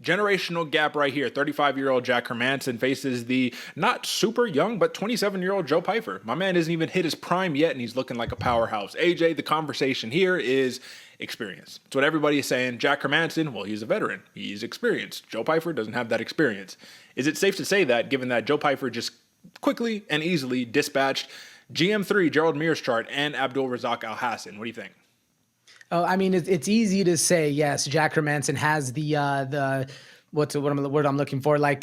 Generational gap right here. 35-year-old Jack Hermansson faces the not super young, but 27-year-old Joe Pyfer. My man isn't even hit his prime yet, and he's looking like a powerhouse. AJ, the conversation here is experience. It's what everybody is saying. Jack Hermansson, well, he's a veteran. He's experienced. Joe Pyfer doesn't have that experience. Is it safe to say that, given that Joe Pyfer just quickly and easily dispatched GM3, Gerald Mearschart, and Abdul Razak Al Hassan? What do you think? Oh, I mean, it's easy to say, yes, Jack Hermansson has the what's the word I'm looking for? Like,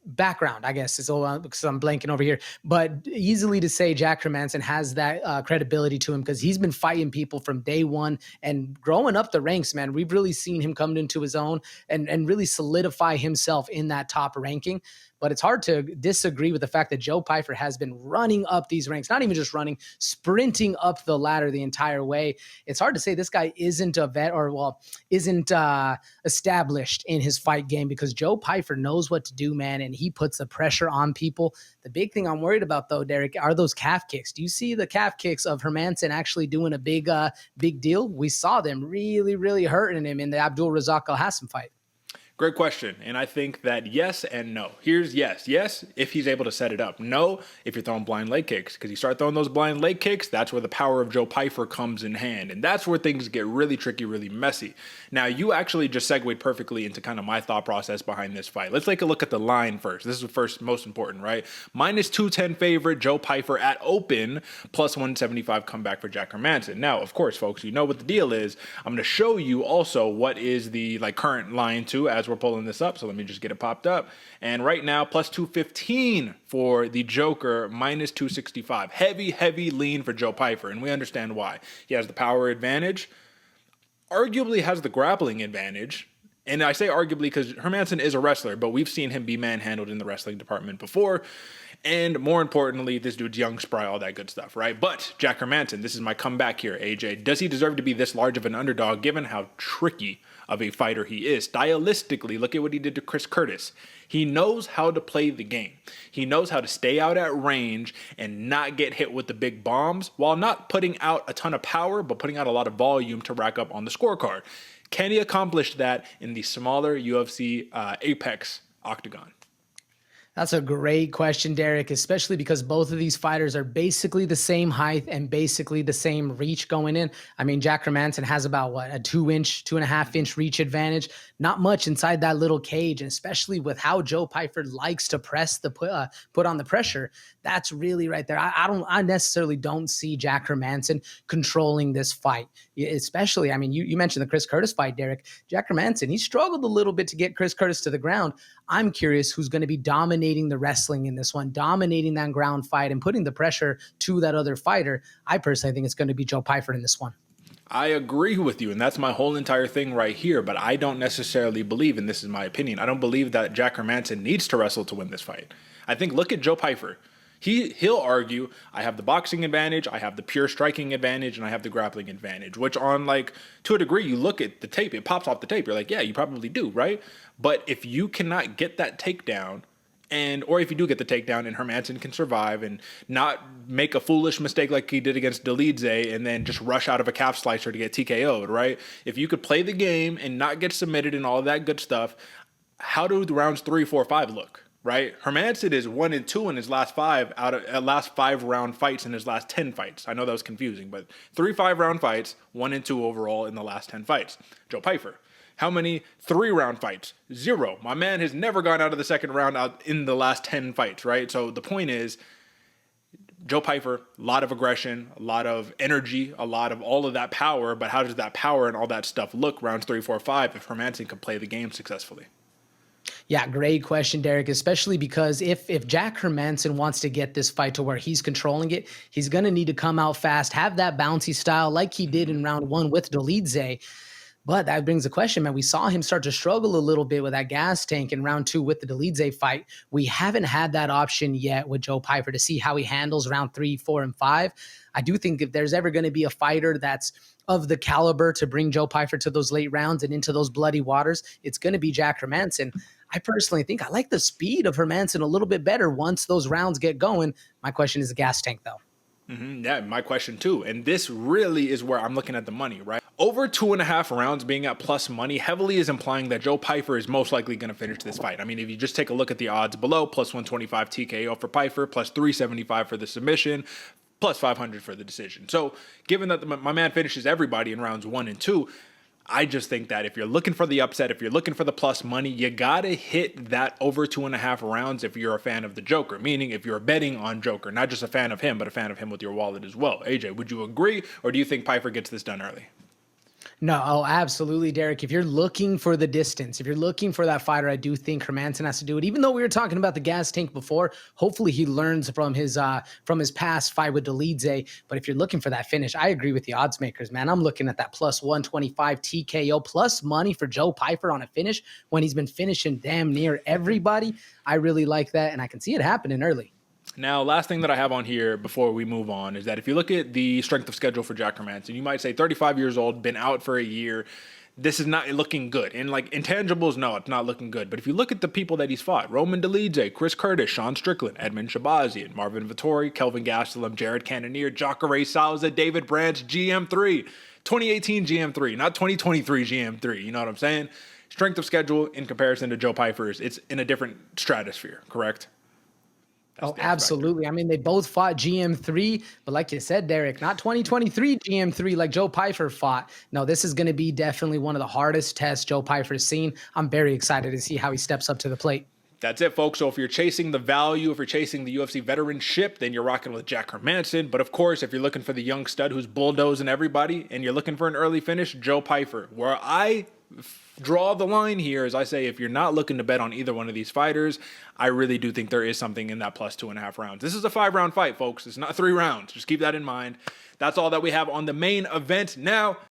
background, I guess, is all because I'm blanking over here. But easily to say Jack Hermansson has that credibility to him because he's been fighting people from day one and growing up the ranks, man. We've really seen him come into his own and really solidify himself in that top ranking. But it's hard to disagree with the fact that Joe Pyfer has been running up these ranks, not even just running, sprinting up the ladder the entire way. It's hard to say this guy isn't a vet or, well, isn't established in his fight game because Joe Pyfer knows what to do, man, and he puts the pressure on people. The big thing I'm worried about, though, Derek, are those calf kicks. Do you see the calf kicks of Hermansson actually doing a big deal? We saw them really, really hurting him in the Abdul Razak Al Hassan fight. Great question. And I think that yes and no. Here's yes. Yes, if he's able to set it up. No, if you're throwing blind leg kicks. Because you start throwing those blind leg kicks, that's where the power of Joe Pyfer comes in hand. And that's where things get really tricky, really messy. Now, you actually just segued perfectly into kind of my thought process behind this fight. Let's take a look at the line first. This is the first most important, right? Minus 210 favorite, Joe Pyfer at open, plus 175 comeback for Jack Hermansson. Now, of course, folks, you know what the deal is. I'm going to show you also what is the current line too as we're pulling this up. So let me just get it popped up. And right now, plus 215 for the Joker, minus 265. Heavy lean for Joe Pyfer. And we understand why. He has the power advantage, arguably has the grappling advantage. And I say arguably because Hermansson is a wrestler, but we've seen him be manhandled in the wrestling department before. And more importantly, this dude's young, spry, all that good stuff, right? But Jack Hermansson, this is my comeback here, AJ. Does he deserve to be this large of an underdog given how tricky of a fighter he is? Stylistically, look at what he did to Chris Curtis. He knows how to play the game. He knows how to stay out at range and not get hit with the big bombs while not putting out a ton of power, but putting out a lot of volume to rack up on the scorecard. Can he accomplish that in the smaller UFC Apex octagon? That's a great question, Derek, especially because both of these fighters are basically the same height and basically the same reach going in. I mean, Jack Hermansson has about, a 2.5 inch reach advantage. Not much inside that little cage, and especially with how Joe Pyfer likes to press the put on the pressure. That's really right there. I necessarily don't see Jack Hermansson controlling this fight, especially, I mean, you mentioned the Chris Curtis fight, Derek. Jack Hermansson, he struggled a little bit to get Chris Curtis to the ground. I'm curious who's going to be dominating the wrestling in this one, dominating that ground fight and putting the pressure to that other fighter. I personally think it's going to be Joe Pyfer in this one. I agree with you, and that's my whole entire thing right here, but I don't necessarily believe, and this is my opinion, I don't believe that Jack Hermansson needs to wrestle to win this fight. I think, look at Joe Pyfer. He'll argue, I have the boxing advantage, I have the pure striking advantage, and I have the grappling advantage, which on, to a degree, you look at the tape, it pops off the tape, you're like, yeah, you probably do, right? But if you cannot get that takedown, or if you do get the takedown and Hermansson can survive and not make a foolish mistake like he did against Dolidze and then just rush out of a calf slicer to get TKO'd, right? If you could play the game and not get submitted and all that good stuff, how do the rounds 3, 4, 5 look, right? Hermansson is 1-2 in his last 5 last 5 round fights in his last 10 fights. I know that was confusing, but 3 5-round fights, 1-2 overall in the last 10 fights. Joe Pyfer. How many 3-round fights? 0. My man has never gone out of the second round out in the last 10 fights, right? So the point is, Joe Pyfer, a lot of aggression, a lot of energy, a lot of all of that power, but how does that power and all that stuff look rounds 3, 4, 5 if Hermansson can play the game successfully? Yeah, great question, Derek, especially because if Jack Hermansson wants to get this fight to where he's controlling it, he's going to need to come out fast, have that bouncy style like he did in round 1 with Dolidze. But that brings the question, man. We saw him start to struggle a little bit with that gas tank in round 2 with the Dolidze fight. We haven't had that option yet with Joe Pyfer to see how he handles round 3, 4, and 5. I do think if there's ever going to be a fighter that's of the caliber to bring Joe Pyfer to those late rounds and into those bloody waters, it's going to be Jack Hermansson. I personally think I like the speed of Hermansson a little bit better once those rounds get going. My question is the gas tank, though. Yeah, my question too. And this really is where I'm looking at the money, right? over 2.5 rounds being at plus money heavily is implying that Joe Pyfer is most likely going to finish this fight. I mean, if you just take a look at the odds below, plus 125 TKO for Pyfer, plus 375 for the submission, plus 500 for the decision. So given that my man finishes everybody in rounds 1 and 2, I just think that if you're looking for the upset, if you're looking for the plus money, you got to hit that over 2.5 rounds if you're a fan of the Joker, meaning if you're betting on Joker, not just a fan of him, but a fan of him with your wallet as well. AJ, would you agree, or do you think Pyfer gets this done early? No, oh, absolutely, Derek. If you're looking for the distance, if you're looking for that fighter, I do think Hermansson has to do it. Even though we were talking about the gas tank before, hopefully he learns from his past fight with Dolidze. But if you're looking for that finish, I agree with the odds makers, man. I'm looking at that plus 125 TKO plus money for Joe Pyfer on a finish when he's been finishing damn near everybody. I really like that, and I can see it happening early. Now, last thing that I have on here before we move on is that if you look at the strength of schedule for Jack Hermansson, you might say 35 years old, been out for a year. This is not looking good. And like intangibles, no, it's not looking good. But if you look at the people that he's fought, Roman Dolidze, Chris Curtis, Sean Strickland, Edmund Shabazian, Marvin Vettori, Kelvin Gastelum, Jared Cannonier, Jacare Souza, David Branch, GM3, 2018 GM3, not 2023 GM3. You know what I'm saying? Strength of schedule in comparison to Joe Pyfer's, it's in a different stratosphere, correct? Oh, absolutely. I mean, they both fought GM3, but like you said, Derek, not 2023 GM3 like Joe Pyfer fought. No, this is going to be definitely one of the hardest tests Joe Pyfer's seen. I'm very excited to see how he steps up to the plate. That's it, folks. So if you're chasing the value, if you're chasing the UFC veteranship, then you're rocking with Jack Hermansson. But of course, if you're looking for the young stud who's bulldozing everybody and you're looking for an early finish, Joe Pyfer. Where I draw the line here is I say if you're not looking to bet on either one of these fighters, I really do think there is something in that plus 2.5 rounds. This is a 5-round fight, folks. It's not 3 rounds. Just keep that in mind. That's all that we have on the main event. Now,